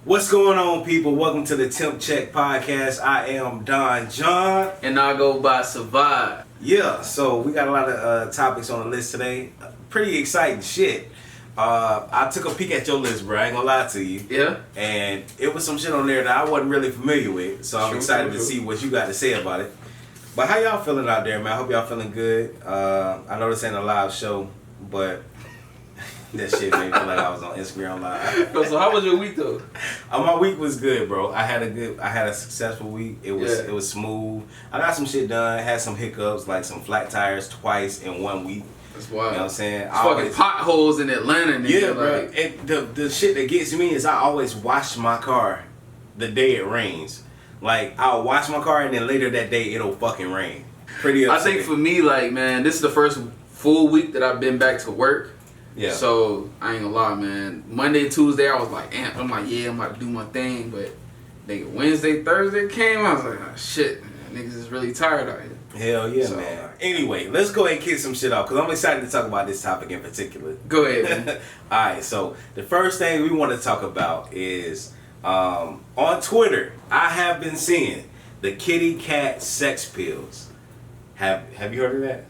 What's going on, people? Welcome to the TempCheck podcast. I am Don John. And I go by Survive. Yeah, so we got a lot of topics on the list today. Pretty exciting shit. I took a peek at your list, bro. I ain't gonna lie to you. Yeah. And it was some shit on there that I wasn't really familiar with. So I'm excited to see what you got to say about it. But how y'all feeling out there, man? I hope y'all feeling good. I know this ain't a live show, but that shit made me feel like I was on Instagram Live. So how was your week though? My week was good, bro. I had a successful week. It was smooth. I got some shit done. Had some hiccups, like some flat tires twice in 1 week. That's wild. You know what I'm saying? It's fucking potholes in Atlanta. Nigga. Yeah, bro. And the shit that gets me is I always wash my car the day it rains. Like, I'll wash my car and then later that day it'll fucking rain. Pretty upsetting. I think for me, like, man, this is the first full week that I've been back to work. Yeah. So I ain't gonna lie, man. Monday, Tuesday, I was like amped. I'm like, yeah, I'm about to do my thing. But nigga, Wednesday, Thursday came. I was like, oh, shit, man. Niggas is really tired out here. Hell yeah, man. Anyway, let's go ahead and kick some shit off because I'm excited to talk about this topic in particular. Go ahead, man. Alright, so the first thing we want to talk about is on Twitter, I have been seeing the kitty cat sex pills. Have you heard of that?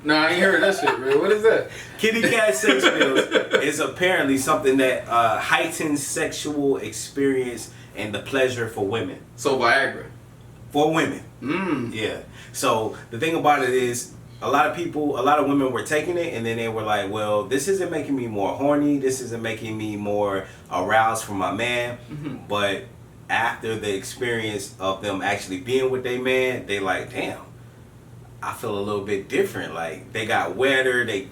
Nah, I ain't heard that shit, bro. What is that? Kitty cat sex pills is apparently something that heightens sexual experience and the pleasure for women. So Viagra. For women. Yeah. So the thing about it is, a lot of women were taking it and then they were like, well, this isn't making me more horny. This isn't making me more aroused for my man. Mm-hmm. But after the experience of them actually being with their man, they like, damn, I feel a little bit different. Like, they got wetter, they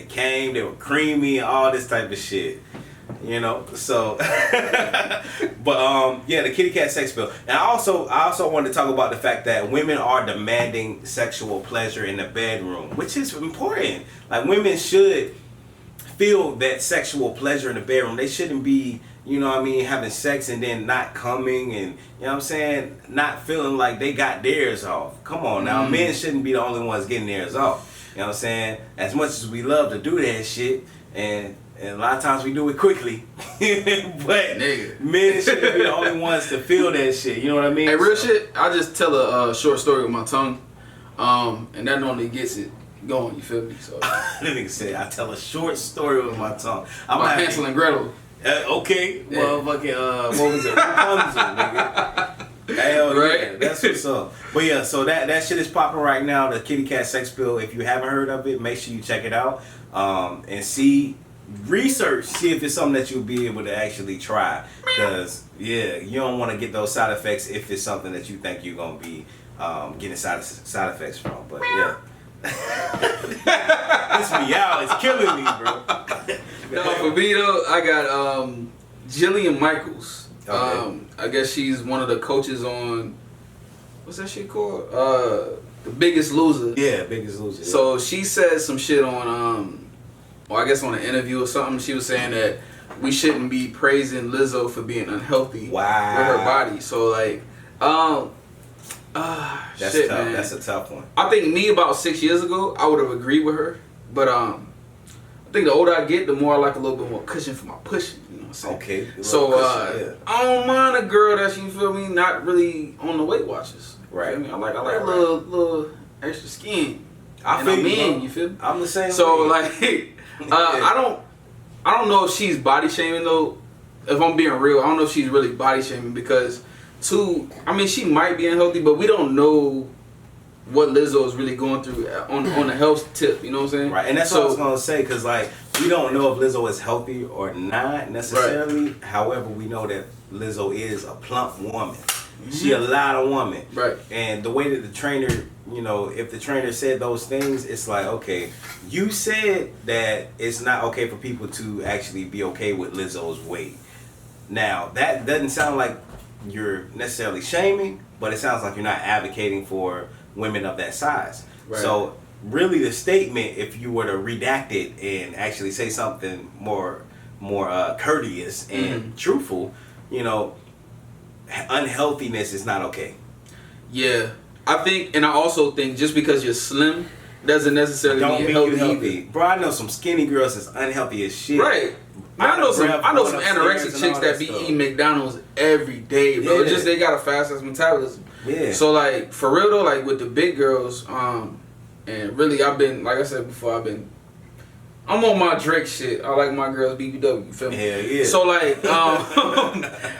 came, they were creamy, all this type of shit. You know, so but yeah, the kitty cat sex pill. And I also wanted to talk about the fact that women are demanding sexual pleasure in the bedroom, which is important. Like, women should feel that sexual pleasure in the bedroom. They shouldn't be, you know what I mean, having sex and then not coming and, you know what I'm saying, not feeling like they got theirs off. Come on now, men shouldn't be the only ones getting theirs off. You know what I'm saying? As much as we love to do that shit, and a lot of times we do it quickly, but Nigga. Men shouldn't be the only ones to feel that shit. You know what I mean? Hey, real shit, I just tell a short story with my tongue, and that normally gets it going, you feel me? So That nigga said, I tell a short story with my tongue. I'm my Hansel and Gretel. Okay, Yeah. motherfucking, what was it? Rapunzel, nigga. Hell Right? yeah, that's what's up. But yeah, so that shit is popping right now, the kitty cat sex pill. If you haven't heard of it, make sure you check it out, and research, see if it's something that you'll be able to actually try. Because, yeah, you don't want to get those side effects if it's something that you think you're going to be getting side effects from. But, yeah. This meow is killing me, bro. No, for me though, I got Jillian Michaels. Okay. I guess she's one of the coaches on, what's that shit called? The Biggest Loser. Yeah, Biggest Loser. Yeah. So she said some shit on, or I guess on an interview or something. She was saying that we shouldn't be praising Lizzo for being unhealthy with her body. So like, that's shit, tough. man. That's a tough one. I think me about 6 years ago, I would have agreed with her, but I think the older I get, the more I like a little bit more cushion for my pushing. You know what I'm saying? Okay. So cushion, yeah. I don't mind a girl that you feel me not really on the Weight Watchers. Right. I mean, I like a little extra skin. I feel you feel me? I'm the same. So way. like, I don't know if she's body shaming though. If I'm being real, I don't know if she's really body shaming because, I mean, she might be unhealthy, but we don't know what Lizzo is really going through on the health tip. You know what I'm saying? Right, and that's what I was gonna say, because like we don't know if Lizzo is healthy or not necessarily. Right. However, we know that Lizzo is a plump woman. Mm-hmm. She a lot of woman. Right. And the way that the trainer, you know, if the trainer said those things, it's like, okay, you said that it's not okay for people to actually be okay with Lizzo's weight. Now, that doesn't sound like you're necessarily shaming, but it sounds like you're not advocating for women of that size. Right. So really the statement, if you were to redact it and actually say something more courteous and truthful, you know, unhealthiness is not okay. Yeah, I think, and I also think just because you're slim doesn't necessarily mean you're healthy. Bro, I know some skinny girls that's unhealthy as shit. Right. I know some anorexic chicks that be eating McDonald's every day, bro. It's just they got a fast ass metabolism. Yeah. So like for real though, like with the big girls, and really I've been, like I said before, I'm on my Drake shit. I like my girls BBW. You feel me? Hell yeah.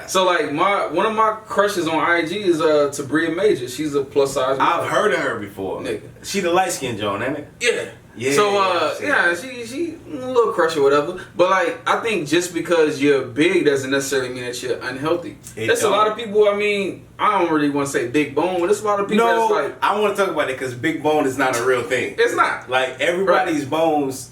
So like, one of my crushes on IG is Tabria Major. She's a plus size model. I've heard of her before. Nigga. She the light skinned Joan, ain't it? Yeah. Yeah. So she a little crush or whatever. But like, I think just because you're big doesn't necessarily mean that you're unhealthy. There's a lot of people. I mean, I don't really want to say big bone, but there's a lot of people that's like. I want to talk about it because big bone is not a real thing. It's not. Like everybody's bones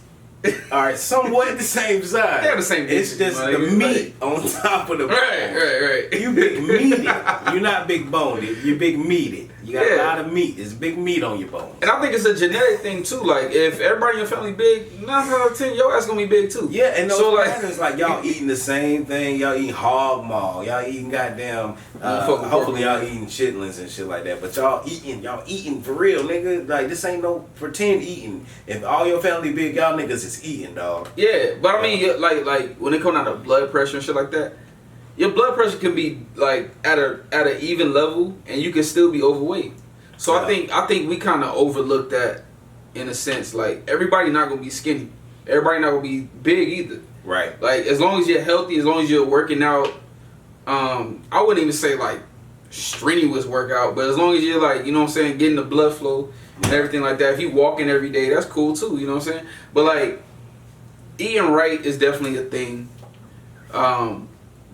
are somewhat the same size. They're the same. It's just the meat on top of the bone. Right. You big meated. You're not big boned. You're big meated. You got a lot of meat. There's big meat on your bones. And I think it's a genetic thing too. Like if everybody in your family big, 9 out of 10, your ass gonna be big too. Yeah, and those patterns like y'all eating the same thing. Y'all eating hog maw. Y'all eating goddamn. Hopefully y'all eating chitlins and shit like that. But y'all eating for real, nigga. Like this ain't no pretend eating. If all your family big, y'all niggas is eating, dog. Yeah, but I mean, like when it comes down to blood pressure and shit like that, your blood pressure can be like at an even level, and you can still be overweight. So I think we kind of overlooked that in a sense. Like everybody not gonna be skinny, everybody not gonna be big either. Right. Like as long as you're healthy, as long as you're working out, I wouldn't even say like strenuous workout, but as long as you're like, you know what I'm saying, getting the blood flow and everything like that. If you walking every day, that's cool too. You know what I'm saying? But like eating right is definitely a thing.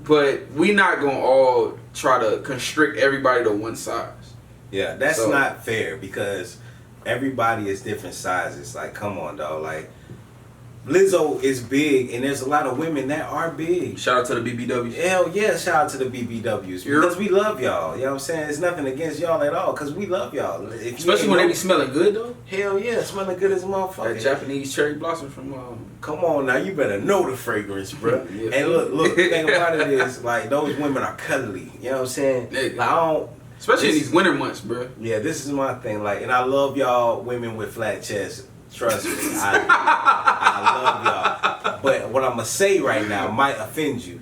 But we not gonna all try to constrict everybody to one size. Yeah, that's not fair because everybody is different sizes. Like, come on, dog. Like, Lizzo is big, and there's a lot of women that are big. Shout out to the BBWs. Hell yeah, shout out to the BBWs. Because we love y'all. You know what I'm saying? It's nothing against y'all at all, because we love y'all. Especially when they be smelling good, though. Hell yeah, smelling good as a motherfucker. That Japanese cherry blossom from... Come on now, you better know the fragrance, bro. Yeah. And look, the thing about it is, like, those women are cuddly. You know what I'm saying? Like, I don't... Especially in these winter months, bro. Yeah, this is my thing. Like, and I love y'all women with flat chests. Trust me, I love y'all. But what I'm gonna say right now might offend you.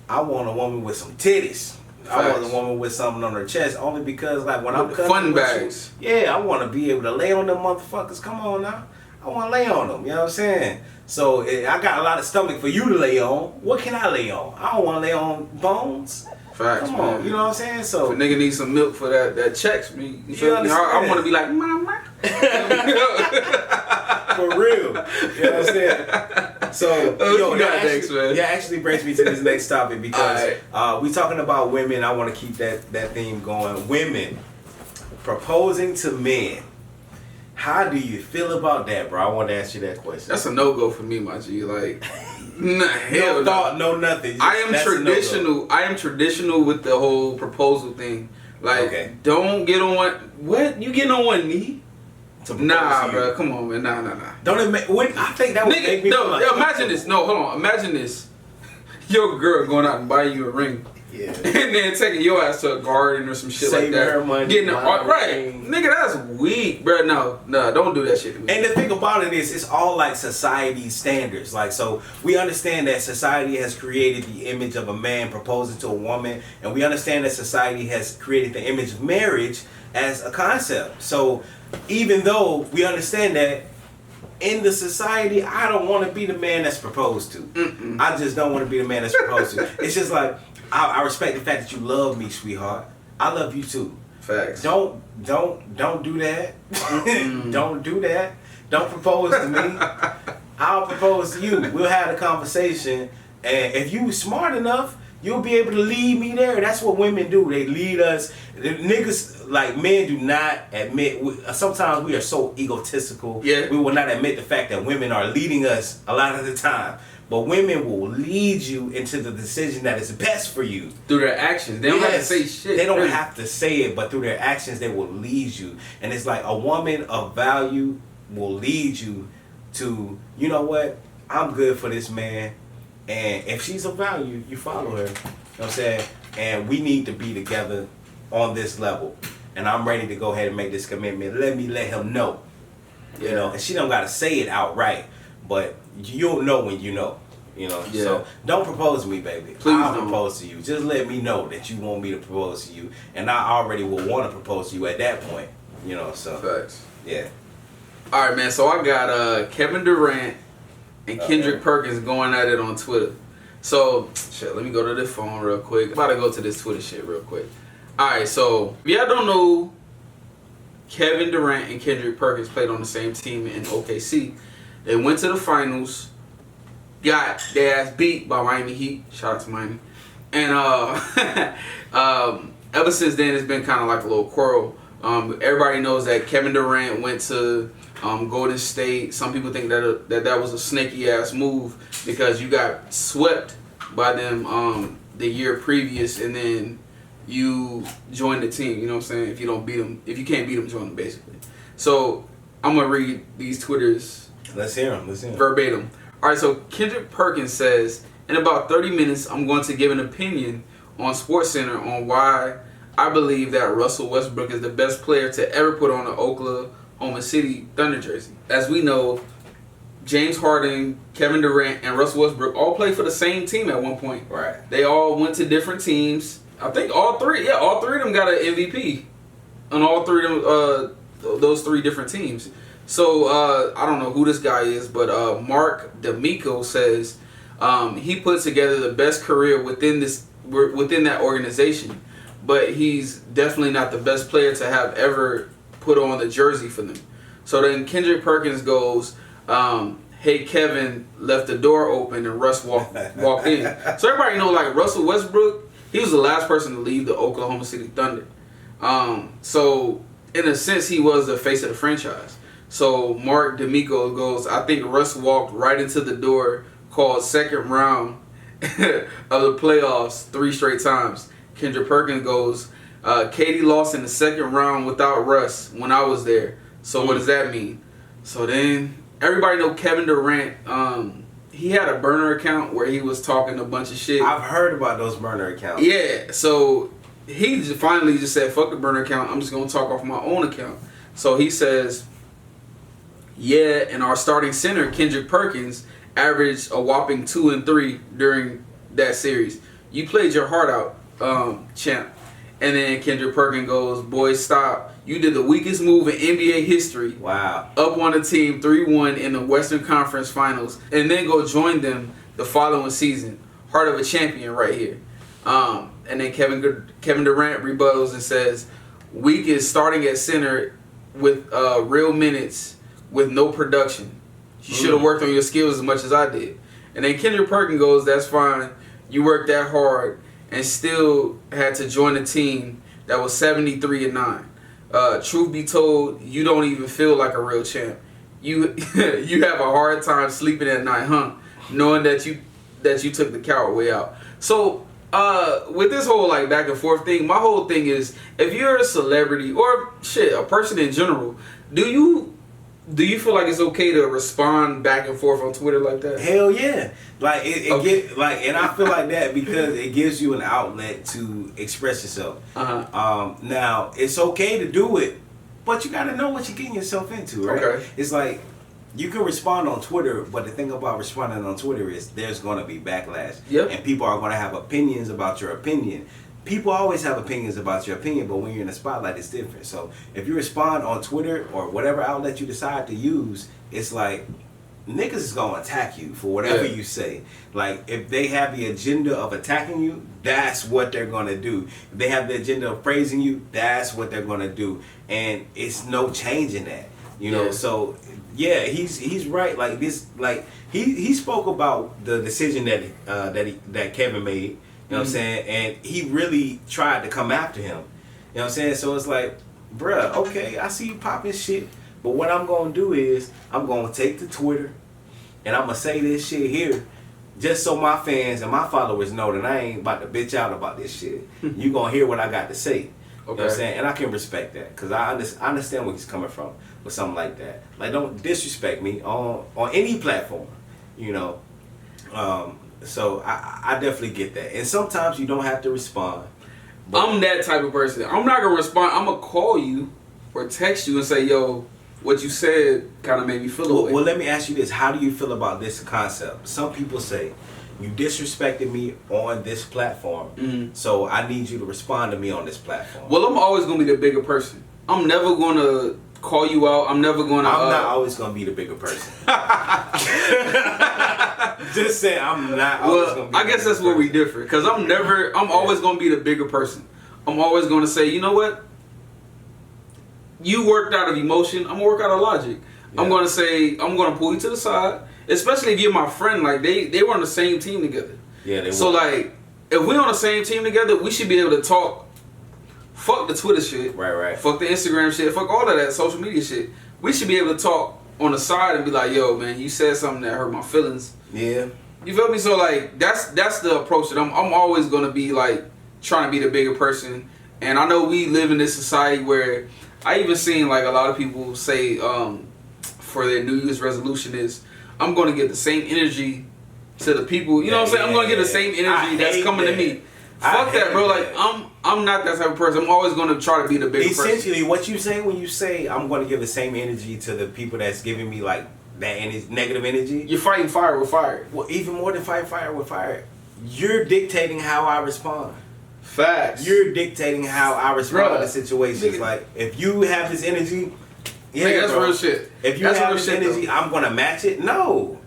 I want a woman with some titties. Facts. I want a woman with something on her chest only because, like, when I'm cutting fun bags. Yeah, I want to be able to lay on them motherfuckers. Come on now, I want to lay on them. You know what I'm saying? So I got a lot of stomach for you to lay on. What can I lay on? I don't want to lay on bones. Facts, come on, you know what I'm saying? So if a nigga needs some milk for that checks me. You feel me? I want to be like, mama. For real. You know what I'm saying? So, that actually brings me to this next topic because we talking about women. I want to keep that theme going. Women proposing to men. How do you feel about that, bro? I want to ask you that question. That's a no-go for me, my G. Like, no thought, no nothing. I am traditional. I am traditional with the whole proposal thing. Like, don't get on one. What? You getting on one knee? Nah, bro. Come on, man. Nah. Don't it make? I think that would make me feel like. Imagine this. No, hold on. Imagine this. Your girl going out and buying you a ring. Yeah. And then taking your ass to a garden or some shit like that. Her money. Getting right. Nigga, that's weak, bro. No, don't do that shit to me. And the thing about it is, it's all like society standards. Like, so we understand that society has created the image of a man proposing to a woman, and we understand that society has created the image of marriage as a concept. So even though we understand that, in the society, I don't want to be the man that's proposed to. Mm-mm. I just don't want to be the man that's proposed to. It's just like, I respect the fact that you love me, sweetheart. I love you too. Facts. Don't do that. Don't do that. Don't propose to me. I'll propose to you. We'll have a conversation, and if you smart enough, you'll be able to lead me there. That's what women do. They lead us. The niggas, like, men do not admit. Sometimes we are so egotistical. Yeah. We will not admit the fact that women are leading us a lot of the time. But women will lead you into the decision that is best for you. Through their actions. They don't have to say shit. They don't have to say it, but through their actions, they will lead you. And it's like a woman of value will lead you to, you know what? I'm good for this man. And if she's of value, you follow her. You know what I'm saying? And we need to be together on this level. And I'm ready to go ahead and make this commitment. Let him know. You know, and she don't got to say it outright. But you'll know when you know. You know, Yeah. so don't propose to me, baby. Please I'll don't. propose to you. Just let me know that you want me to propose to you, and I already will want to propose to you at that point. You know, so Facts. yeah. All right, man. So I got Kevin Durant and Kendrick Perkins going at it on Twitter. So shit, let me go to this phone real quick. I'm about to go to this Twitter shit real quick. All right, so if y'all don't know, Kevin Durant and Kendrick Perkins played on the same team in OKC. They went to the finals, got their ass beat by Miami Heat. Shout out to Miami. And ever since then, it's been kind of like a little quarrel. Everybody knows that Kevin Durant went to Golden State. Some people think that was a snaky ass move because you got swept by them the year previous, and then you join the team. You know what I'm saying? If you don't beat them, if you can't beat them, join them basically. So I'm gonna read these Twitters. Let's hear them. Verbatim. All right. So Kendrick Perkins says, in about 30 minutes, I'm going to give an opinion on SportsCenter on why I believe that Russell Westbrook is the best player to ever put on an Oklahoma City Thunder jersey. As we know, James Harden, Kevin Durant, and Russell Westbrook all played for the same team at one point. Right. They all went to different teams. I think all three of them got an MVP on all three of them, those three different teams. So I don't know who this guy is, but Mark D'Amico says he put together the best career within that organization, but he's definitely not the best player to have ever put on the jersey for them. So then Kendrick Perkins goes, hey, Kevin left the door open and Russ walked in. So everybody know, like, Russell Westbrook, he was the last person to leave the Oklahoma City Thunder. So in a sense, he was the face of the franchise. So Mark D'Amico goes, I think Russ walked right into the door called second round of the playoffs 3 straight times. Kendrick Perkins goes, Katie lost in the second round without Russ when I was there. So what does that mean? So then everybody know Kevin Durant, he had a burner account where he was talking a bunch of shit. I've heard about those burner accounts. Yeah, so he finally just said, fuck the burner account, I'm just going to talk off my own account. So he says, yeah, and our starting center, Kendrick Perkins, averaged a whopping 2 and 3 during that series. You played your heart out, champ. And then Kendrick Perkins goes, boys, stop. You did the weakest move in NBA history. Wow. Up on the team 3-1 in the Western Conference Finals. And then go join them the following season. Heart of a champion right here. And then Kevin Durant rebuttals and says, weak is starting at center with real minutes with no production. You should have worked on your skills as much as I did. And then Kendrick Perkins goes, that's fine. You worked that hard and still had to join a team that was 73-9. Truth be told, you don't even feel like a real champ. You you have a hard time sleeping at night, huh? Knowing that you took the coward way out. So with this whole like back and forth thing, my whole thing is, if you're a celebrity or shit, a person in general, do you feel like it's okay to respond back and forth on Twitter like that? Hell yeah. Like and I feel like that because it gives you an outlet to express yourself. Now it's okay to do it, but you gotta know what you're getting yourself into, right? Okay. It's like you can respond on Twitter, but the thing about responding on Twitter is there's gonna be backlash. Yep. And people are gonna have opinions about your opinion. People always have opinions about your opinion, but when you're in the spotlight, it's different. So if you respond on Twitter or whatever outlet you decide to use, it's like niggas is gonna attack you for whatever you say. Like if they have the agenda of attacking you, that's what they're gonna do. If they have the agenda of praising you, that's what they're gonna do. And it's no changing that. You know, so yeah, he's right. Like this, like he spoke about the decision that Kevin made. You know what I'm saying? And he really tried to come after him. You know what I'm saying? So it's like, bruh, okay, I see you popping shit, but what I'm going to do is I'm going to take to Twitter and I'm going to say this shit here just so my fans and my followers know that I ain't about to bitch out about this shit. You going to hear what I got to say. You know what I'm saying? And I can respect that because I understand where he's coming from with something like that. Like, don't disrespect me on any platform, you know. So I definitely get that. And sometimes you don't have to respond. I'm that type of person. I'm not going to respond. I'm going to call you or text you and say, yo, what you said kind of made me feel away. Well, let me ask you this: how do you feel about this concept? Some people say you disrespected me on this platform, so I need you to respond to me on this platform. Well, I'm always gonna be the bigger person. I'm never gonna call you out. I'm never gonna. I'm not always gonna be the bigger person. Just say I'm not. Always gonna be I guess that's where we differ. Cause I'm always gonna be the bigger person. I'm always gonna say, you know what? You worked out of emotion. I'm gonna work out of logic. Yeah. I'm gonna say, I'm gonna pull you to the side. Especially if you're my friend. Like they were on the same team together. Yeah, they were. So like, if we're on the same team together, we should be able to talk. Fuck the Twitter shit. Right. Fuck the Instagram shit. Fuck all of that social media shit. We should be able to talk on the side and be like, yo, man, you said something that hurt my feelings. Yeah. You feel me? So like, that's the approach that I'm always gonna be like trying to be the bigger person. And I know we live in this society where I even seen like a lot of people say for their New Year's resolution is I'm gonna give the same energy to the people. You know what I'm saying? I'm gonna give the same energy that's coming to me. Fuck that, bro. Like I'm not that type of person. I'm always gonna try to be the bigger person. Essentially, what you say when you say I'm gonna give the same energy to the people that's giving me like that negative energy. You're fighting fire with fire. Well, even more than fighting fire with fire, you're dictating how I respond. Facts. You're dictating how I respond to situations. Like if you have this energy, yeah, that's real shit. If you have this energy, I'm gonna match it. No,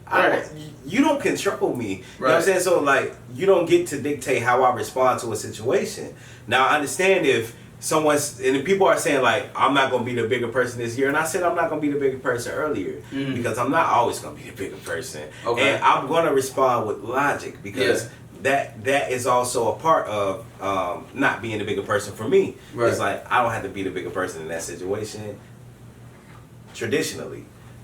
you don't control me. You know what I'm saying? So like, you don't get to dictate how I respond to a situation. Now I understand if and people are saying like, I'm not gonna be the bigger person this year, and I said I'm not gonna be the bigger person earlier because I'm not always gonna be the bigger person, and I'm gonna respond with logic because. That is also a part of not being the bigger person for me. It's like I don't have to be the bigger person in that situation traditionally.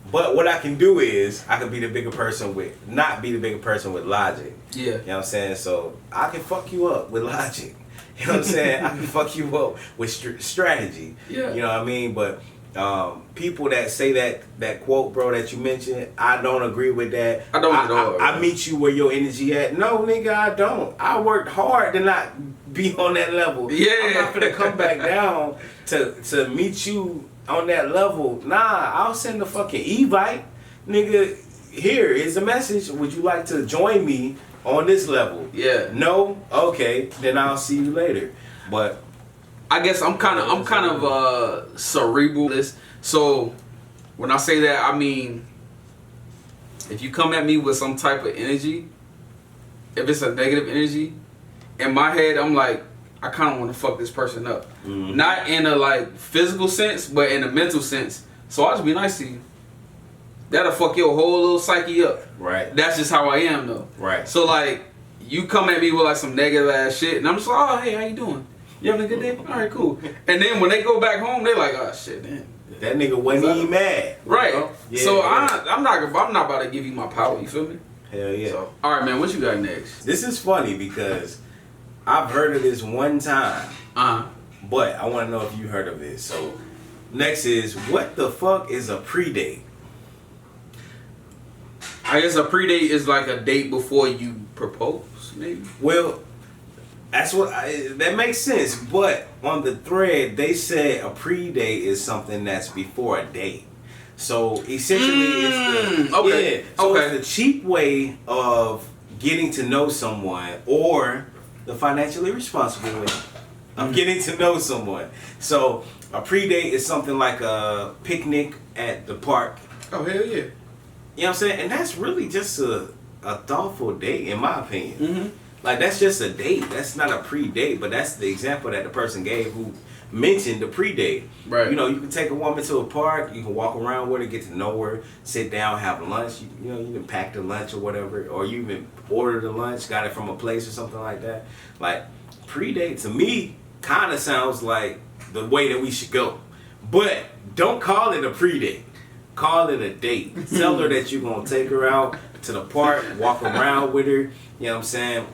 But what I can do is I can be the bigger person not be the bigger person with logic. Yeah. You know what I'm saying? So I can fuck you up with logic. You know what I'm saying? I can fuck you up with strategy. Yeah. You know what I mean? But people that say that quote, bro, that you mentioned, I don't agree with that. I don't at all. I meet you where your energy at. No, nigga, I don't. I worked hard to not be on that level. Yeah. I'm not gonna come back down to meet you on that level. Nah, I'll send a fucking Evite. Nigga, here is a message. Would you like to join me on this level? Yeah. No? Okay, then I'll see you later. But I guess I'm kind of cerebral. So when I say that, I mean if you come at me with some type of energy, if it's a negative energy, in my head I'm like, I kind of want to fuck this person up. Not in a like physical sense, but in a mental sense. So I'll just be nice to you. That'll fuck your whole little psyche up. Right. That's just how I am though. Right. So like you come at me with like some negative ass shit, and I'm just like, oh hey, how you doing? You having a good day? All right, cool. And then when they go back home, they're like, oh shit, man. That nigga wasn't even mad. Right. You know? Yeah, so yeah. I'm not about to give you my power. You feel me? Hell yeah. So, all right, man. What you got next? This is funny because I've heard of this one time. But I want to know if you heard of it. So next is, what the fuck is a pre-date? I guess a pre-date is like a date before you propose, maybe. Well, that makes sense, but on the thread they said a pre-date is something that's before a date. So essentially, it's the cheap way of getting to know someone, or the financially responsible way of getting to know someone. So a pre-date is something like a picnic at the park. Oh hell yeah! You know what I'm saying? And that's really just a thoughtful date, in my opinion. Like, that's just a date. That's not a pre-date, but that's the example that the person gave who mentioned the pre-date. Right. You know, you can take a woman to a park, you can walk around with her, get to know her, sit down, have lunch. You know, you can pack the lunch or whatever, or you even order the lunch, got it from a place or something like that. Like, pre-date to me kind of sounds like the way that we should go. But don't call it a pre-date. Call it a date. Tell her that you're going to take her out to the park, walk around with her, you know what I'm saying?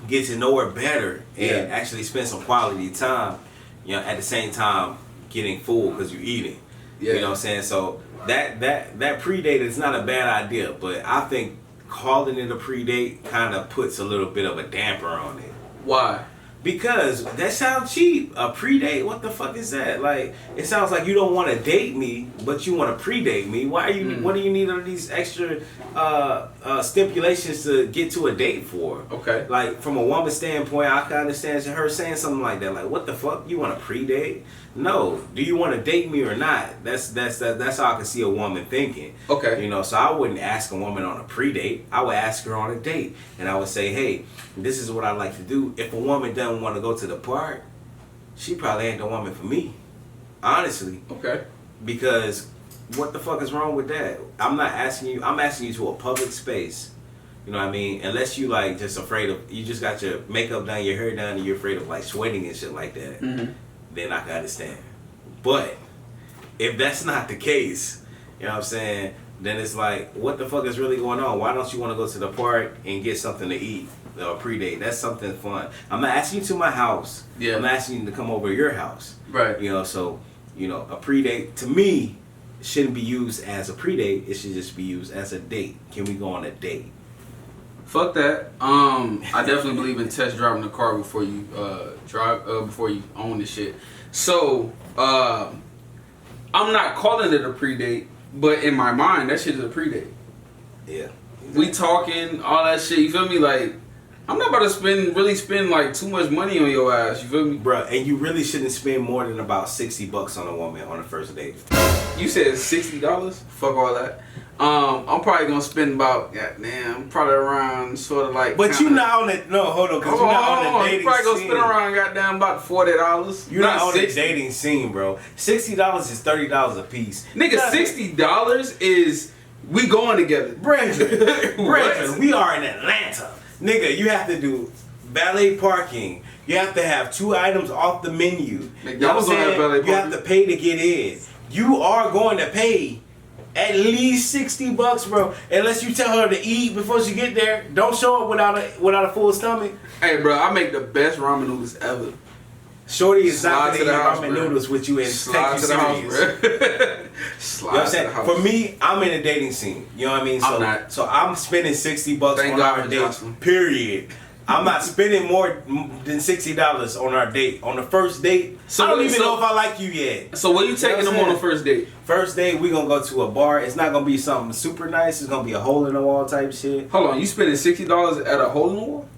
Get to know her better and actually spend some quality time, you know, at the same time getting full because you're eating. You know what I'm saying? So that pre-date is not a bad idea, but I think calling it a pre-date kind of puts a little bit of a damper on it. Why? Because that sounds cheap. A predate? What the fuck is that? Like, it sounds like you don't want to date me, but you want to predate me. Why are you? What do you need all these extra stipulations to get to a date for? Okay. Like, from a woman's standpoint, I can understand her saying something like that. Like, what the fuck? You want to predate? No. Do you want to date me or not? That's how I can see a woman thinking. Okay. You know, so I wouldn't ask a woman on a predate. I would ask her on a date, and I would say, hey, this is what I like to do. If a woman doesn't want to go to the park, she probably ain't the woman for me. Honestly. Okay. Because what the fuck is wrong with that? I'm not asking you. I'm asking you to a public space. You know what I mean? Unless you like just afraid of, you just got your makeup done, your hair done, and you're afraid of like sweating and shit like that. Then I can understand. But if that's not the case, you know what I'm saying? Then it's like, what the fuck is really going on? Why don't you want to go to the park and get something to eat? Or predate. That's something fun. I'm not asking you to my house. Yeah. I'm asking you to come over to your house. Right. You know, so, you know, a predate to me shouldn't be used as a predate. It should just be used as a date. Can we go on a date? Fuck that. I definitely believe in test driving the car before you before you own the shit. So, I'm not calling it a predate, but in my mind, that shit is a predate. Yeah. We talking, all that shit, you feel me? Like, I'm not about to spend like too much money on your ass, you feel me? Bruh, and you really shouldn't spend more than about $60 on a woman on a first date. You said $60? Fuck all that. I'm probably gonna spend about, goddamn, probably around sort of like. But you not on it. No, hold on, because you're not on the dating scene. You probably gonna scene. spend around goddamn about $40. You're not on the dating scene, bro. $60 is $30 a piece. Nigga, $60 is we going together. Brandon, we are in Atlanta. Nigga, you have to do valet parking. You have to have 2 items off the menu. You know what I'm saying? You have to pay to get in. You are going to pay at least $60, bro. Unless you tell her to eat before she get there. Don't show up without a full stomach. Hey, bro, I make the best ramen noodles ever. Shorty is not Slide gonna to eat the house, ramen bro. noodles with you and Slide take to you the house, serious. bro. You know Slide what I'm to saying? the house. For me, I'm in a dating scene. You know what I mean? I'm not. So I'm spending $60 Thank on God our for date. Jocelyn. Period. I'm not spending more than $60 on our date. On the first date, So I don't what- even so- know if I like you yet. So what you taking them on the first date? First date, we gonna go to a bar. It's not gonna be something super nice. It's gonna be a hole in the wall type shit. Hold on, you spending $60 at a hole in the wall?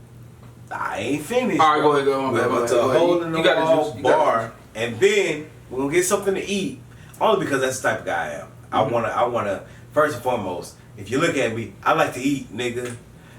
I ain't finished. All right, go ahead, go on. We're Go gonna ahead, go to go a ahead. hole in the You got the wall juice. You got the bar, and then we're gonna get something to eat. Only because that's the type of guy I am. I wanna. First and foremost, if you look at me, I like to eat, nigga.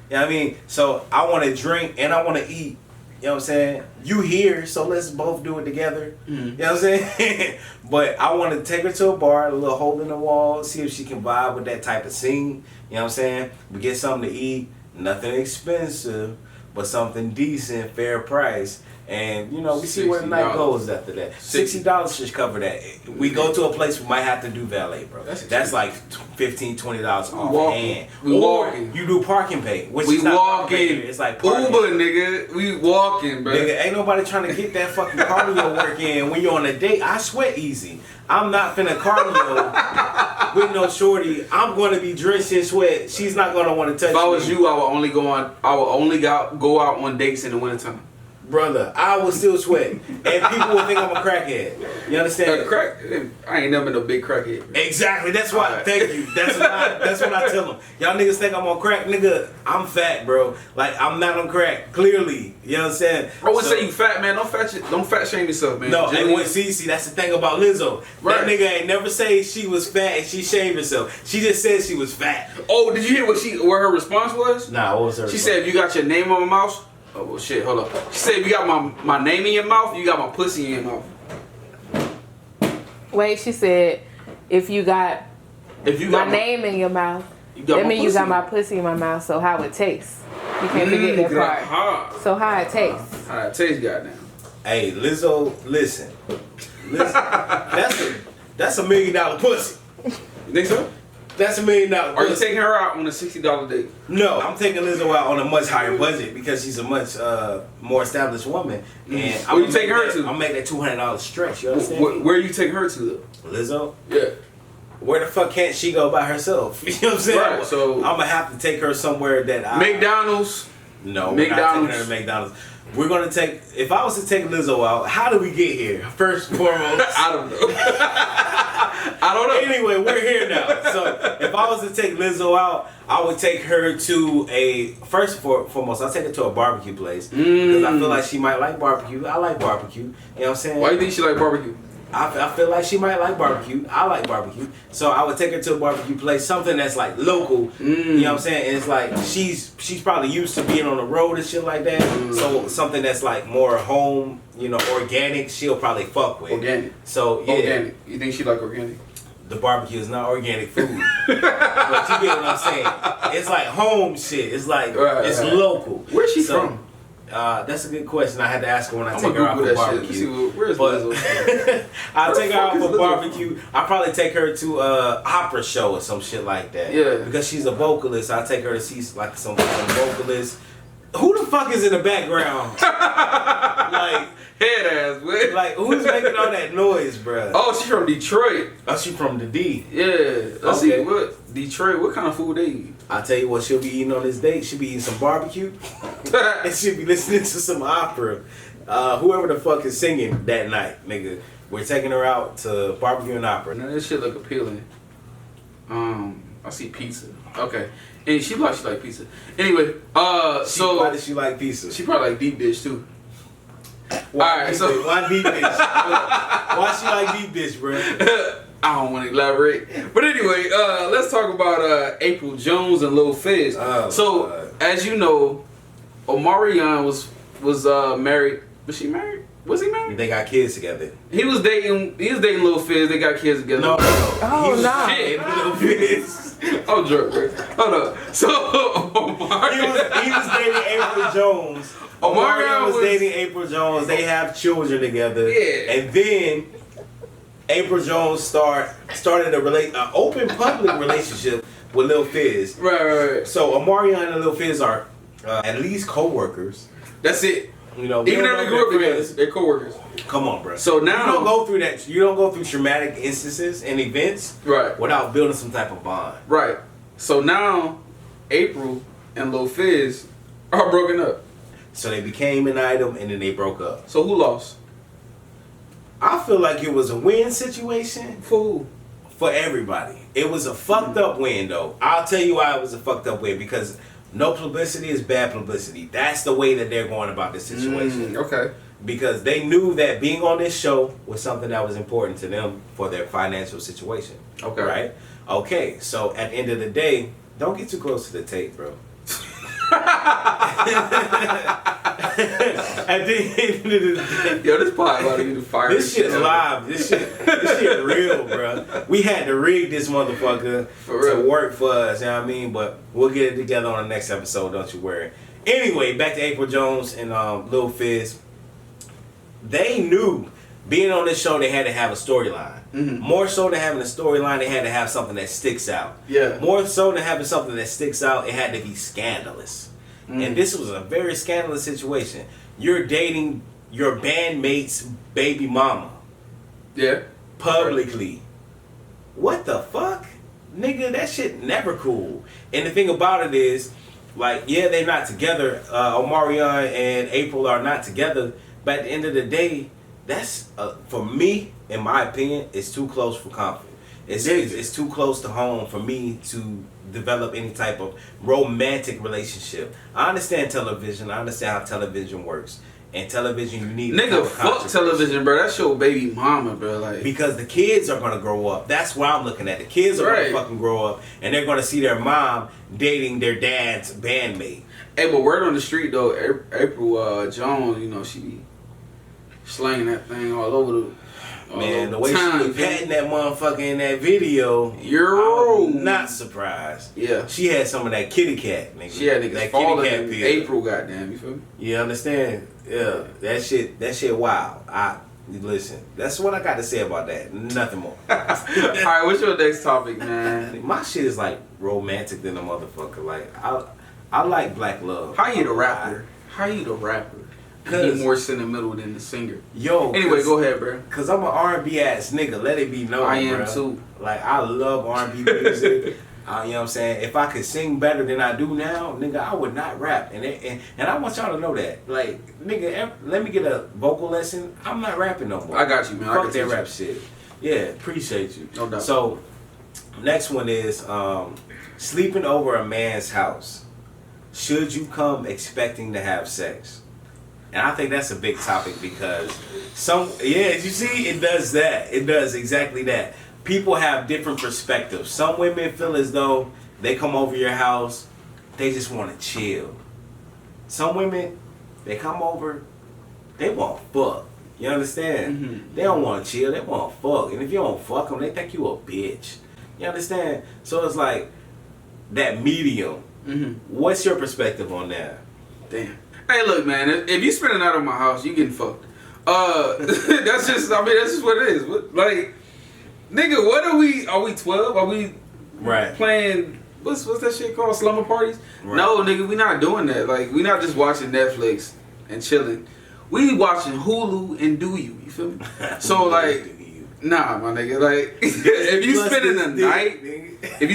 You know what I mean? So I want to drink and I want to eat. You know what I'm saying? You here, so let's both do it together. You know what I'm saying? But I want to take her to a bar, a little hole in the wall, see if she can vibe with that type of scene. You know what I'm saying? We get something to eat, nothing expensive, but something decent, fair price. And, you know, we see where the night goes after that. $60 should cover that. We go to a place, we might have to do valet, bro. That's like $15, $20 off hand. We walking. You do parking pay. Which We is not walking. It's like parking. Uber, nigga. We walking, bro. Nigga, ain't nobody trying to get that fucking cardio work in when you're on a date. I sweat easy. I'm not finna cardio with no shorty. I'm going to be drenched in sweat. She's not going to want to touch me. If I was you, I would only go out on dates in the wintertime. Brother, I will still sweat. And people will think I'm a crackhead. You understand? I ain't never been no big crackhead. Exactly. That's why. Right. Thank you. That's what I tell them. Y'all niggas think I'm on crack, nigga. I'm fat, bro. Like I'm not on crack. Clearly, you know what I'm saying. I wouldn't say you fat, man. Don't fat shame yourself, man. No, and see, that's the thing about Lizzo. Right. That nigga ain't never say she was fat and she shamed herself. She just said she was fat. Oh, did you hear what her response was? Nah, what was her? She said, "If you got your name on my mouth." Oh well, shit. Hold up. She said, "If you got my name in your mouth, you got my pussy in your mouth." Wait, she said, if you got my my name in your mouth, you got that my means you pussy. got my pussy in my mouth. So how it tastes? You can't forget that part. Hard. So how it tastes? How it tastes, goddamn. Hey, Lizzo, listen. That's a $1 million pussy. You think so? That's $1 million pussy. Are you taking her out on a $60 date? No, I'm taking Lizzo out on a much higher budget because she's a much more established woman. And Where you taking her to? I'm make that $200 stretch. You understand? Where you taking her to? Lizzo? Yeah. Where the fuck can't she go by herself? You know what I'm saying? Right, so I'm gonna have to take her somewhere that McDonald's. No, McDonald's. we're not taking her to McDonald's. We're gonna take. If I was to take Lizzo out, how did we get here? First and foremost, I don't know. I don't know. Anyway, we're here now. So if I was to take Lizzo out, I would take her to a first and foremost. I'll take her to a barbecue place because I feel like she might like barbecue. I like barbecue. You know what I'm saying? Why do you think she like barbecue? I feel like she might like barbecue. I like barbecue. So I would take her to a barbecue place, something that's like local. You know what I'm saying? And it's like she's probably used to being on the road and shit like that. So something that's like more home, you know, organic, she'll probably fuck with. Organic. So yeah. Organic. You think she like organic? The barbecue is not organic food. But you get what I'm saying? It's like home shit. It's like it's local. Where's she from? That's a good question. I had to ask her when I take her out Google for that barbecue. shit. Where's Lizzo? I'll take her out for Lizzo barbecue. I'll probably take her to a opera show or some shit like that. Yeah. Because she's a vocalist. I'll take her to see like some vocalists. Who the fuck is in the background? Like head ass, man. Like who's making all that noise, bruh? Oh, she's from Detroit. Oh, she from the D. Yeah. Let's see what Detroit. What kind of food they eat? I'll tell you what she'll be eating on this date. She'll be eating some barbecue. And she'll be listening to some opera. Whoever the fuck is singing that night, nigga. We're taking her out to barbecue and opera. Now this shit look appealing. I see pizza. Okay. And she like pizza. Anyway, so why does she like pizza? She probably like deep dish too. Why deep dish? Why she like deep dish, bro? I don't want to elaborate. But anyway, let's talk about April Jones and Lil Fizz. As you know, Omarion was married. Was she married? Was he married? They got kids together. He was dating Lil Fizz. They got kids together. No. Oh no. Shit, Lil Fizz. I'm drunk, bro. Hold up. So he was dating April Jones. Omarion was dating April Jones. They have children together. Yeah. And then April Jones started an open public relationship with Lil Fizz. Right. So Omarion and Lil Fizz are at least co-workers. That's it. You know, even though they grew up together, they're co-workers. Come on, bro. So now you don't go through that. You don't go through traumatic instances and events, right, without building some type of bond. Right. So now April and Lil Fizz are broken up. So they became an item and then they broke up. So who lost? I feel like it was a win situation. For who? For everybody. It was a fucked up win, though. I'll tell you why it was a fucked up win. Because no publicity is bad publicity. That's the way that they're going about this situation. Okay. Because they knew that being on this show was something that was important to them for their financial situation. Okay. Right? Okay. So at the end of the day, don't get too close to the tape, bro. At the end of the day, yo, this pod about to get the fire. This shit's live. This shit real, bro. We had to rig this motherfucker to work for us. You know what I mean? But we'll get it together on the next episode. Don't you worry. Anyway, back to April Jones and Lil Fizz. They knew being on this show they had to have a storyline. Mm-hmm. More so than having a storyline, they had to have something that sticks out. Yeah. More so than having something that sticks out, it had to be scandalous. Mm-hmm. And this was a very scandalous situation. You're dating your bandmate's baby mama. Yeah. Publicly. What the fuck? Nigga, that shit never cool. And the thing about it is, like, yeah, they're not together. Omarion and April are not together. But at the end of the day, that's, for me, in my opinion, it's too close for comfort. It's too close to home for me to develop any type of romantic relationship. I understand television. I understand how television works. And television, you need nigga, fuck television, bro. That's your baby mama, bro. Like, because the kids are gonna grow up. That's what I'm looking at. The kids are gonna fucking grow up, and they're gonna see their mom dating their dad's bandmate. Hey, but word on the street though, April Jones, you know, she be slanging that thing all over the. Man, the way she was patting that motherfucker in that video, I'm not surprised. Yeah. She had some of that kitty cat, nigga. She had niggas that falling kitty cat in feel. April, goddamn, you feel me? You understand? Yeah. That shit wild. Listen, that's what I got to say about that. Nothing more. Alright, what's your next topic, man? My shit is like romantic than a motherfucker. Like, I like black love. How you the rapper? He more sentimental than the singer. Yo. Anyway, go ahead, bro. Cause I'm an R&B ass nigga. Let it be known. I am bro. too. Like I love R&B music. You know what I'm saying? If I could sing better than I do now, nigga, I would not rap. And I want y'all to know that. Like, nigga, let me get a vocal lesson. I'm not rapping no more. I got you, man. Fuck that rap shit. Yeah, appreciate you. No doubt. So, next one is sleeping over a man's house. Should you come expecting to have sex? And I think that's a big topic because you see, it does that. It does exactly that. People have different perspectives. Some women feel as though they come over your house, they just want to chill. Some women, they come over, they want fuck. You understand? Mm-hmm. They don't want to chill, they want fuck. And if you don't fuck them, they think you a bitch. You understand? So it's like that medium. Mm-hmm. What's your perspective on that? Damn. Hey, look, man. If you spend a night at my house, you getting fucked. That's just what it is. Like, nigga, what are we? Are we 12? Are we playing? What's that shit called? Slumber parties? Right. No, nigga, we not doing that. Like, we not just watching Netflix and chilling. We watching Hulu and Do You. You feel me? So like, nah, my nigga. Like, if you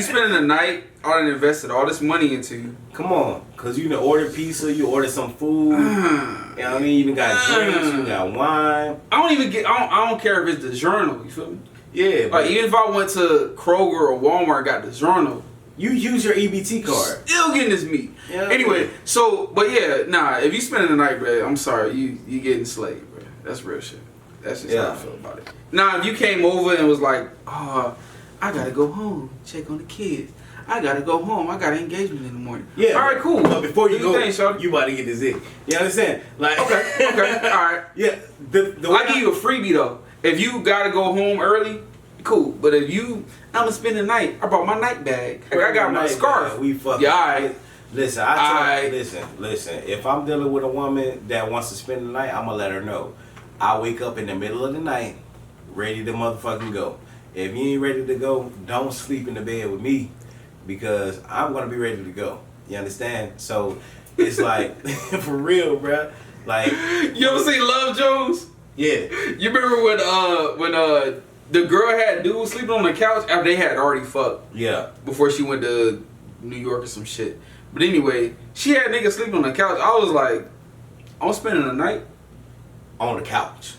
spending a night, I done invested all this money into you. Come on, cause you done order pizza, you order some food. You know what I mean? You even got drinks, you got wine. I don't care if it's the journal. You feel me? Yeah. Like, even if I went to Kroger or Walmart and got the journal, you use your EBT card. Still getting this meat. Yeah, anyway, if you spending the night, bro, I'm sorry, you getting slayed, bro. That's real shit. That's just how I feel about it. Now, if you came over and was like, I gotta go home, check on the kids. I gotta go home. I got an engagement in the morning. Yeah. All right, cool. But before you go, you about to get this in. You understand? Like, okay, all right. Yeah. I give you a freebie though. If you gotta go home early, cool. But if I'm gonna spend the night, I brought my night bag. I got my scarf. We fucking. Yeah, all right. Listen, listen. If I'm dealing with a woman that wants to spend the night, I'm gonna let her know. I wake up in the middle of the night, ready to motherfucking go. If you ain't ready to go, don't sleep in the bed with me, because I'm gonna be ready to go. You understand? So it's like for real, bro. Like, you ever seen Love Jones? Yeah. You remember when the girl had dude sleeping on the couch after they had already fucked? Yeah. Before she went to New York or some shit. But anyway, she had niggas sleeping on the couch. I was like, I'm spending the night on the couch.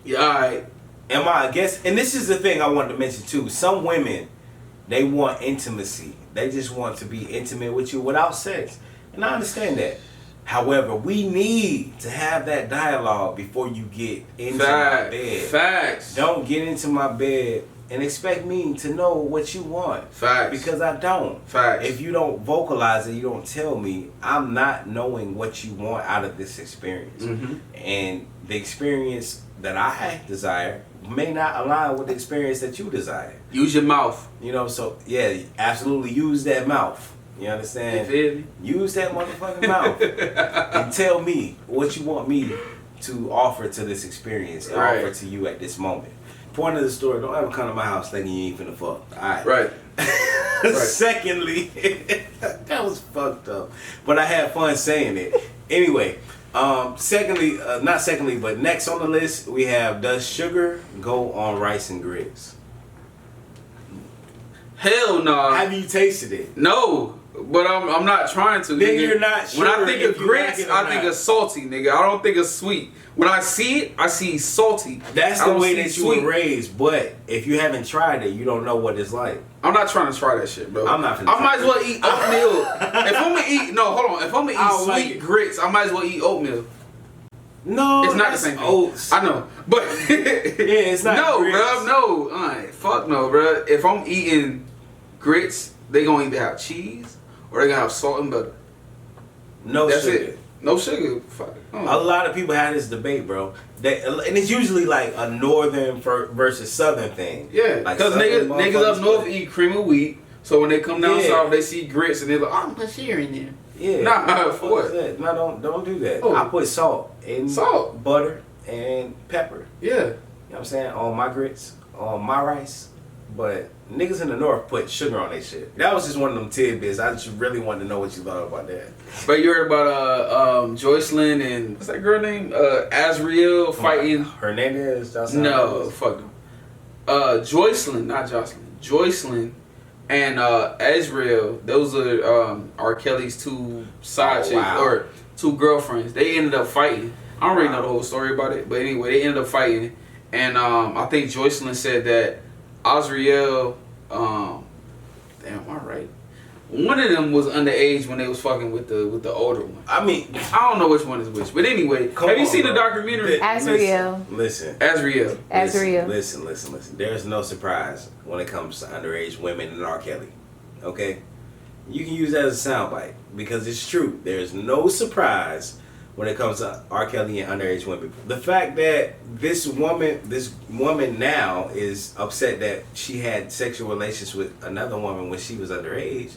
Yeah, alright. I guess, and this is the thing I wanted to mention too. Some women, they want intimacy. They just want to be intimate with you without sex. And I understand that. However, we need to have that dialogue before you get into my bed. Facts. Don't get into my bed and expect me to know what you want. Facts. Because I don't. Facts. If you don't vocalize it, you don't tell me, I'm not knowing what you want out of this experience. Mm-hmm. And the experience that I desire may not align with the experience that you desire. Use your mouth. You know, so yeah, absolutely use that mouth. You understand? You feel me? Use that motherfucking mouth and tell me what you want me to offer to this experience and offer to you at this moment. Point of the story, don't ever come to my house thinking you ain't finna fuck. Alright. Right. Secondly, that was fucked up. But I had fun saying it. Anyway, not secondly, but next on the list we have, does sugar go on rice and grits? Hell no. Have you tasted it? No. But I'm not trying to. Then nigga. You're not sure. When I think of grits, I think of salty, nigga. I don't think of sweet. When I see it, I see salty. That's the way that you were raised. But if you haven't tried it, you don't know what it's like. I'm not trying to try that shit, bro. I'm not. I might as well eat oatmeal. If I'm gonna eat, If I'm gonna eat sweet grits, I might as well eat oatmeal. No, it's not the same oats. I know, but yeah, it's not. No, grits. bro. No, fuck no, bro. If I'm eating grits, they gonna either have cheese or they gonna have salt and butter. That's sugar. It. No sugar. Fuck. A lot of people have this debate, bro. And it's usually like a northern versus southern thing. Yeah, because niggas up north eat cream of wheat. So when they come down south, they see grits and they're like, I'm put sugar in there. Yeah. Nah, for what? No, don't do that. Oh. I put salt, butter, and pepper. Yeah. You know what I'm saying? On my grits, on my rice. But niggas in the north put sugar on their shit. That was just one of them tidbits. I just really wanted to know what you thought about that. But you heard about Joycelyn and what's that girl name? Azriel fighting Hernandez. No, fuck them. Joycelyn, not Jocelyn. Joycelyn and Ezreal. Those are R. Kelly's two side chicks or two girlfriends. They ended up fighting. I don't really know the whole story about it, but anyway, they ended up fighting. And I think Joycelyn said that Azriel, damn, am I right? One of them was underage when they was fucking with the older one. I mean, I don't know which one is which, but anyway, have you seen the documentary? Azriel. Listen. Azriel. Listen. There's no surprise when it comes to underage women and R. Kelly. Okay? You can use that as a soundbite because it's true. There's no surprise when it comes to R. Kelly and underage women. The fact that this woman now is upset that she had sexual relations with another woman when she was underage,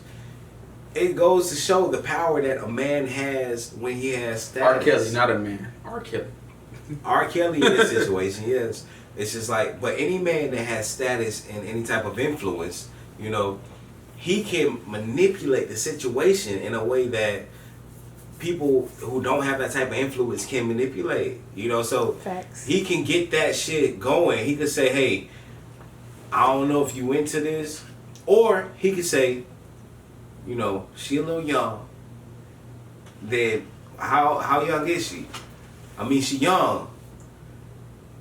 it goes to show the power that a man has when he has status. R. Kelly, not a man. R. Kelly. R. Kelly in this situation, yes. It's just like, but any man that has status and any type of influence, you know, he can manipulate the situation in a way that people who don't have that type of influence can manipulate. You know, so Facts. He can get that shit going. He could say, hey, I don't know if you into this. Or he could say, you know, she a little young. Then how young is she? I mean, she young.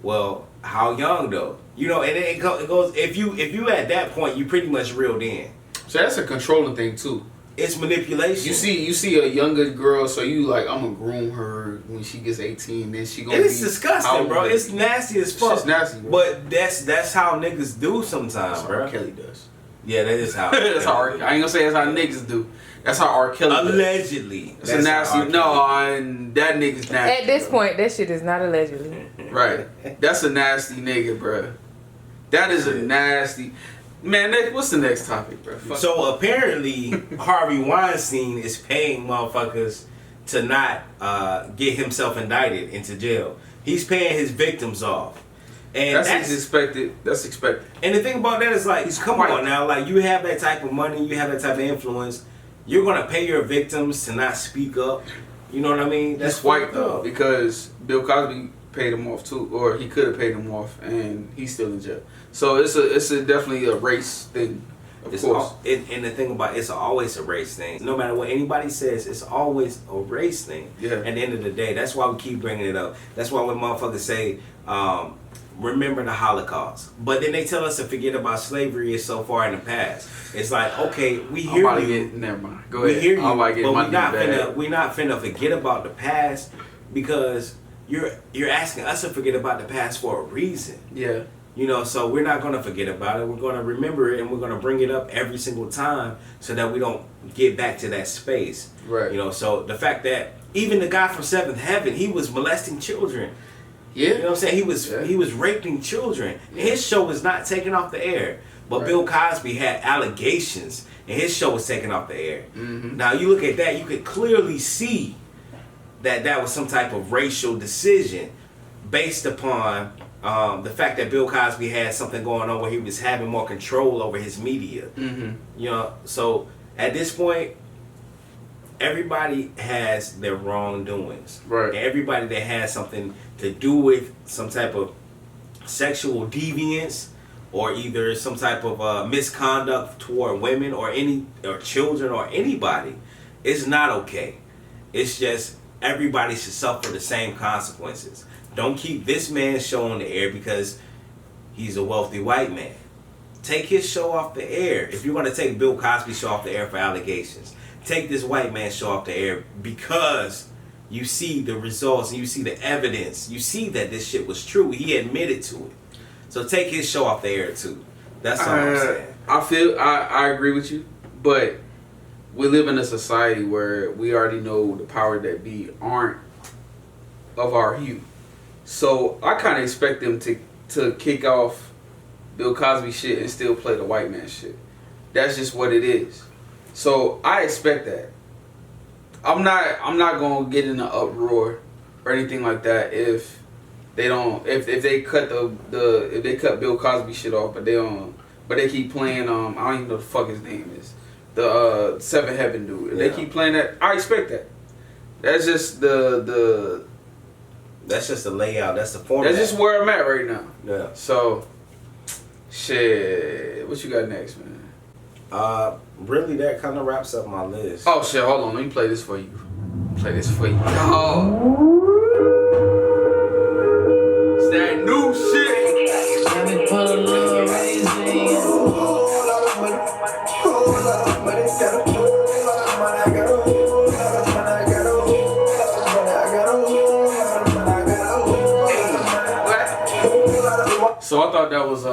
Well, how young though? You know, and it goes. If you at that point, you pretty much reeled in. So that's a controlling thing too. It's manipulation. You see a younger girl, so you like, I'm gonna groom her when she gets 18. Then she gonna. It's disgusting, bro. It's nasty as fuck. It's nasty, bro. But that's how niggas do sometimes, bro. R. Kelly does. Yeah, that is how. That's how I ain't gonna say that's how niggas do. That's how R. Kelly does. Allegedly. It's a nasty. No, and that nigga's nasty. At this point, that shit is not allegedly. Right. That's a nasty nigga, bro. That is a nasty. Man, what's the next topic, bro? Fuck. So apparently, Harvey Weinstein is paying motherfuckers to not get himself indicted into jail. He's paying his victims off. And that's expected. That's expected. And the thing about that is like, come on now, like you have that type of money, you have that type of influence, you're gonna pay your victims to not speak up. You know what I mean? That's white though, because Bill Cosby paid him off too, or he could have paid him off, and he's still in jail. So it's definitely a race thing. Of course. And the thing about it's always a race thing. No matter what anybody says, it's always a race thing. Yeah. At the end of the day, that's why we keep bringing it up. That's why when motherfuckers say, remember the Holocaust, but then they tell us to forget about slavery is so far in the past. It's like, okay, we hear you. Never mind. Go ahead. We hear you, but we're not finna forget about the past because you're asking us to forget about the past for a reason. Yeah. You know, so we're not going to forget about it. We're going to remember it, and we're going to bring it up every single time so that we don't get back to that space. Right. You know, so the fact that even the guy from Seventh Heaven, he was molesting children. Yeah. You know what I'm saying? He was raping children. And his show was not taken off the air. But Bill Cosby had allegations, and his show was taken off the air. Mm-hmm. Now, you look at that, you could clearly see that was some type of racial decision based upon the fact that Bill Cosby had something going on where he was having more control over his media. Mm-hmm. You know, so at this point, everybody has their wrongdoings. Right. And everybody that has something to do with some type of sexual deviance or either some type of misconduct toward women or children or anybody, it's not okay. It's just everybody should suffer the same consequences. Don't keep this man's show on the air because he's a wealthy white man. Take his show off the air. If you're going to take Bill Cosby's show off the air for allegations, take this white man's show off the air because you see the results and you see the evidence. You see that this shit was true. He admitted to it. So take his show off the air too. That's all I'm saying. I agree with you, but we live in a society where we already know the power that be aren't of our hue. So I kind of expect them to kick off Bill Cosby shit and still play the white man shit. That's just what it is. So I expect that. I'm not gonna get in an uproar or anything like that if they don't if they cut if they cut Bill Cosby shit off, but they keep playing I don't even know what the fuck his name is, the Seventh Heaven dude. If they keep playing that, I expect that. That's just that's just the layout. That's the format. That's just where I'm at right now. Yeah. So, shit. What you got next, man? Really, that kind of wraps up my list. Oh shit, hold on, let me play this for you. Oh. It's that new So I thought that was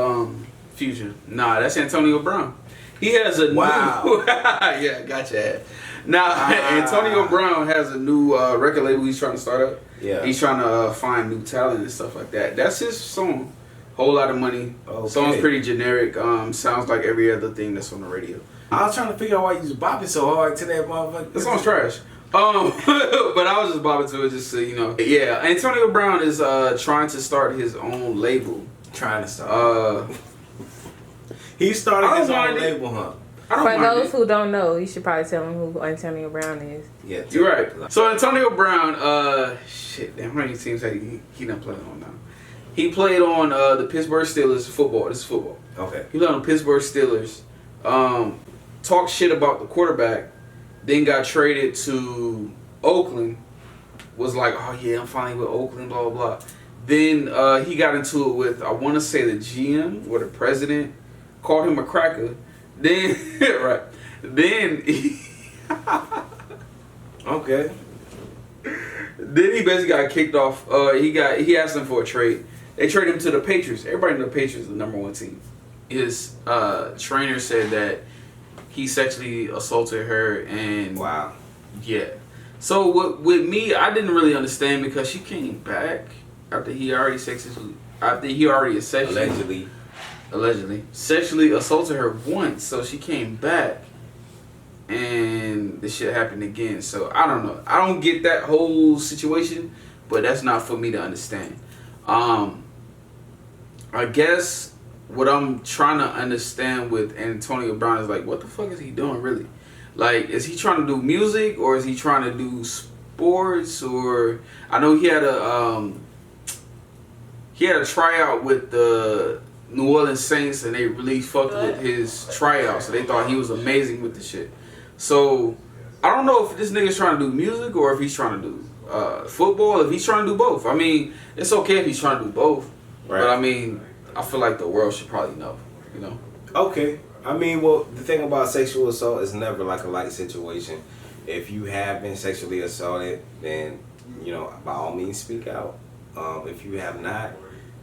Future. Nah, that's Antonio Brown. He has a new yeah, gotcha. Now Antonio Brown has a new record label he's trying to start up. Yeah. He's trying to find new talent and stuff like that. That's his song. Whole Lot of Money. Okay. Song's pretty generic. Sounds like every other thing that's on the radio. I was trying to figure out why you was bopping so hard to that motherfucker. The song's trash. But I was just bobbing to it just so you know. Yeah, Antonio Brown is trying to start his own label. Trying to start. He started his own label, huh? For those who don't know, you should probably tell them who Antonio Brown is. Yeah, you're right. So Antonio Brown, shit, damn, how many teams had he done played on now? He played on the Pittsburgh Steelers football. This is football. Okay. He played on the Pittsburgh Steelers. Talked shit about the quarterback. Then got traded to Oakland. Was like, oh yeah, I'm finally with Oakland, blah, blah, blah. Then he got into it with, I want to say the GM or the president. Called him a cracker. Then, right. Then, okay. Then he basically got kicked off. He asked them for a trade. They traded him to the Patriots. Everybody in the Patriots is the number one team. His trainer said that he sexually assaulted her and wow. Yeah. So with me, I didn't really understand because she came back after he already sexually sexually assaulted her once. So she came back and the shit happened again. So I don't know. I don't get that whole situation, but that's not for me to understand. I guess what I'm trying to understand with Antonio Brown is like, what the fuck is he doing really? Like, is he trying to do music or is he trying to do sports? Or I know he had a tryout with the New Orleans Saints and they really fucked with his tryout, so they thought he was amazing with the shit. So I don't know if this nigga's trying to do music or if he's trying to do football. If he's trying to do both, I mean, it's okay if he's trying to do both. Right. But I mean, I feel like the world should probably know, you know? Okay. I mean, well, the thing about sexual assault is never like a light situation. If you have been sexually assaulted, then, you know, by all means speak out. If you have not,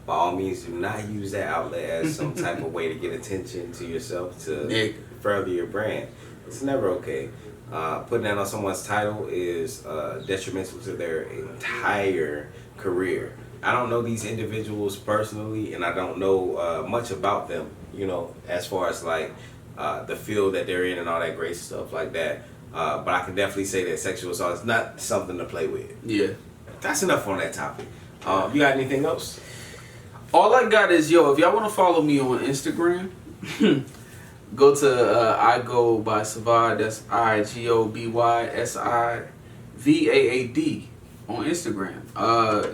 by all means do not use that outlet as some type of way to get attention to yourself to further your brand. It's never okay. Putting that on someone's title is detrimental to their entire career. I don't know these individuals personally, and I don't know much about them, you know, as far as like the field that they're in and all that great stuff like that. But I can definitely say that sexual assault is not something to play with. Yeah. That's enough on that topic. You got anything else? All I got is, if y'all want to follow me on Instagram, go to I go by Savad. That's IGOBYSIVAAD on Instagram.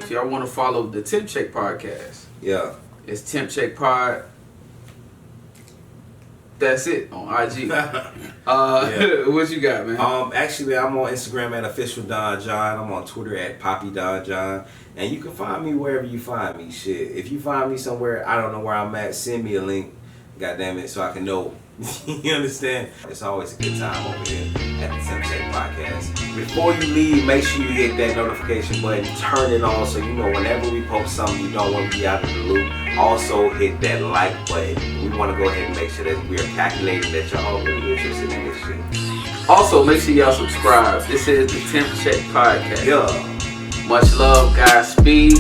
If y'all want to follow the TempCheck podcast, it's TempCheck Pod. That's it on IG. What you got, man? Actually, I'm on Instagram at official Don John. I'm on Twitter at Poppy Don John. And you can find me wherever you find me. Shit, if you find me somewhere I don't know where I'm at, send me a link. God damn it, so I can know. You understand? It's always a good time over here at the TempCheck podcast. Before you leave, make sure you hit that notification button, turn it on so you know whenever we post something you don't want to be out of the loop. Also hit that like button. We want to go ahead and make sure that we are calculating that y'all all really interested in this shit. Also, make sure y'all subscribe. This is the TempCheck podcast. Yeah. Much love, guys. Speed.